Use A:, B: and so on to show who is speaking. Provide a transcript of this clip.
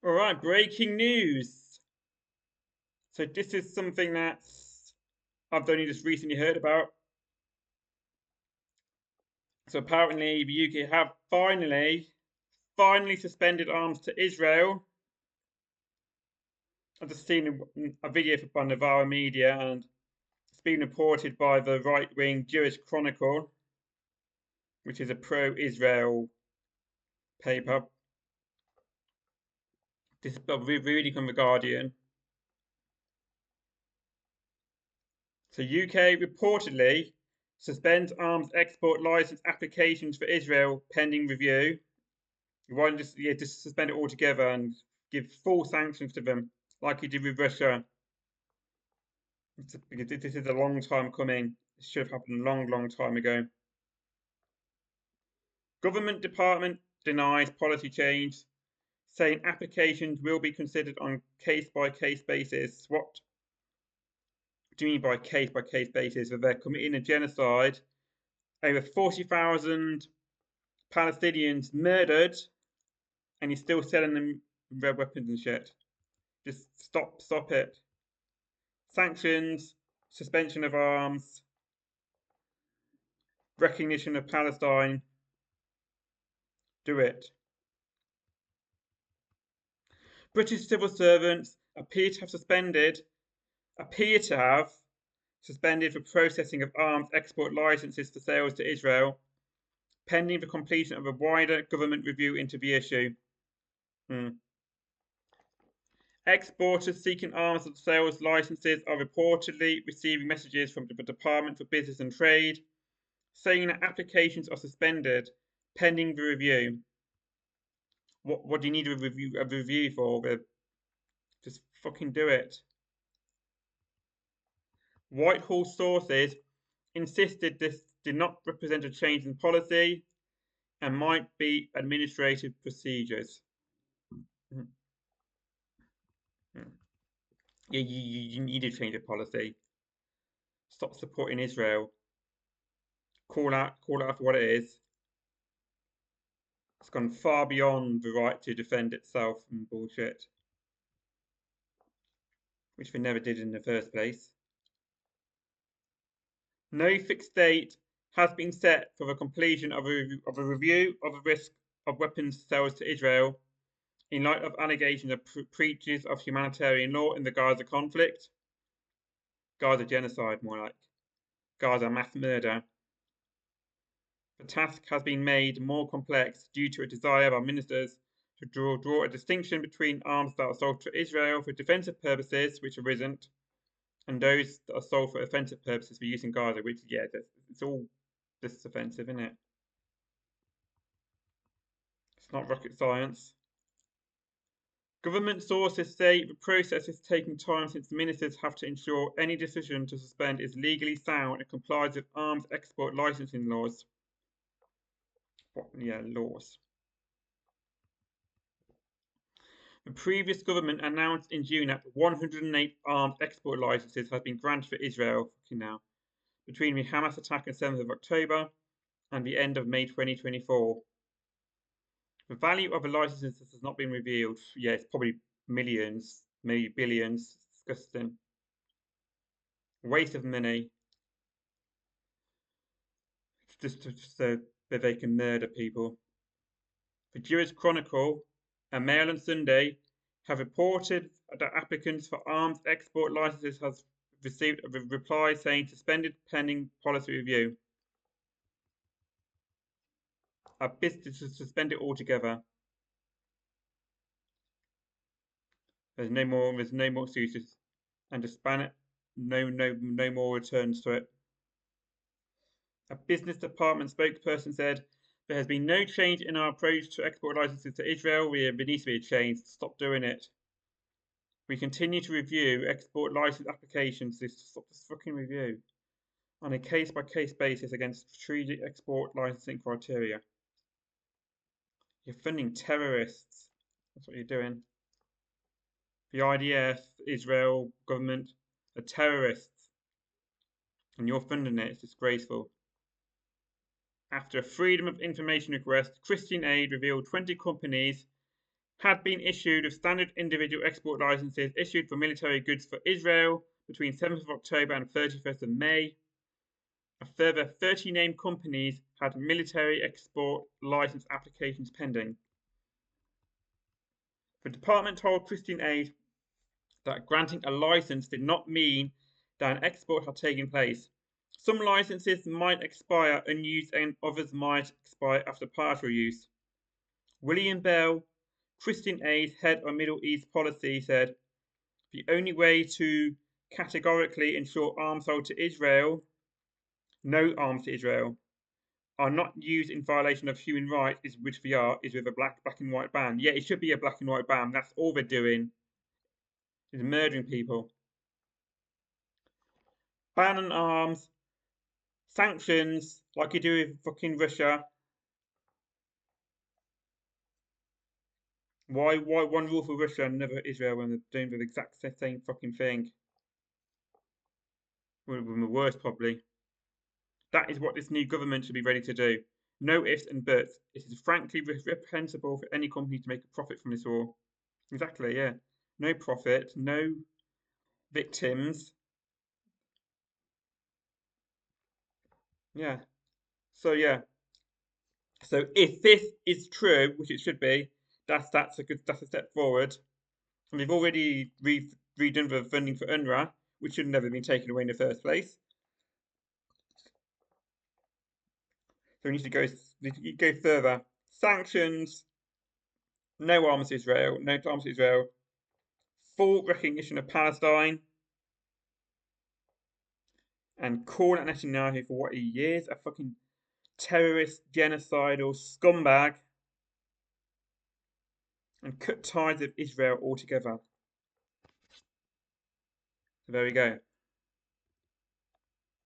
A: All right, breaking news. So this is something that I've only just recently heard about. So apparently the UK have finally suspended arms to Israel. I've just seen a video from Novara Media, and it's been reported by the right-wing Jewish Chronicle, which is a pro-Israel paper. This is reading from the Guardian. So UK reportedly suspends arms export license applications for Israel pending review. Why don't just suspend it altogether and give full sanctions to them, like he did with Russia? Because this is a long time coming. It should have happened a long time ago. Government department denies policy change, saying applications will be considered on case-by-case basis. What do you mean by case-by-case basis? That they're committing a genocide, over 40,000 Palestinians murdered, and you're still selling them red weapons and shit. Just stop it. Sanctions, suspension of arms, recognition of Palestine. Do it. British civil servants appear to have suspended the processing of arms export licenses for sales to Israel, pending the completion of a wider government review into the issue. Exporters seeking arms sales licenses are reportedly receiving messages from the Department for Business and Trade saying that applications are suspended pending the review. What do you need a review for? Just fucking do it. Whitehall sources insisted this did not represent a change in policy and might be administrative procedures. Yeah, you need to change the policy. Stop supporting Israel. Call out for what it is. It's gone far beyond the right to defend itself from bullshit, which they never did in the first place. No fixed date has been set for the completion of a review of the risk of weapons sales to Israel in light of allegations of breaches of humanitarian law in the Gaza conflict. Gaza genocide, more like. Gaza mass murder. The task has been made more complex due to a desire by ministers to draw a distinction between arms that are sold to Israel for defensive purposes, which are isn't, and those that are sold for offensive purposes for use in Gaza, which, yeah, it's all just offensive, isn't it? It's not rocket science. Government sources say the process is taking time since ministers have to ensure any decision to suspend is legally sound and complies with arms export licensing laws. Yeah, laws. The previous government announced in June that 108 arms export licenses had been granted for Israel now between the Hamas attack on 7th of October and the end of May 2024. The value of the licenses has not been revealed. Yeah, it's probably millions, maybe billions. It's disgusting. Waste of money. Just so that they can murder people. The Jewish Chronicle and Mail on Sunday have reported that applicants for arms export licenses have received a reply saying suspended pending policy review. A business to suspend it altogether. There's no more excuses. And to span it, no more returns to it. A business department spokesperson said, there has been no change in our approach to export licenses to Israel. There needs to be a change. Stop doing it. We continue to review export license applications. Stop this fucking review on a case-by-case basis against strategic export licensing criteria. You're funding terrorists. That's what you're doing. The IDF, Israel government, are terrorists, and you're funding it. It's disgraceful. After a Freedom of Information request, Christian Aid revealed 20 companies had been issued with standard individual export licenses issued for military goods for Israel between 7th of October and 31st of May. A further 30 named companies had military export license applications pending. The department told Christian Aid that granting a license did not mean that an export had taken place. Some licenses might expire unused and others might expire after partial use. William Bell, Christian Aid's head of Middle East policy, said the only way to categorically ensure arms sold to Israel, no arms to Israel, are not used in violation of human rights, which we are, is with a black and white ban. Yeah, it should be a black and white ban. That's all they're doing, is murdering people. Ban on arms, sanctions, like you do with fucking Russia. Why one rule for Russia and never Israel when they're doing the exact same fucking thing? One of the worst, probably. That is what this new government should be ready to do. No ifs and buts. It is frankly reprehensible for any company to make a profit from this war. Exactly, yeah. No profit, no victims. Yeah. So yeah. So if this is true, which it should be, that's a step forward. And we've already redone the funding for UNRWA, which should have never been taken away in the first place. So we need to go further. Sanctions, no arms to Israel, no arms to Israel, full recognition of Palestine, and call out Netanyahu for what he is, a fucking terrorist, genocidal scumbag, and cut ties with Israel altogether. So there we go.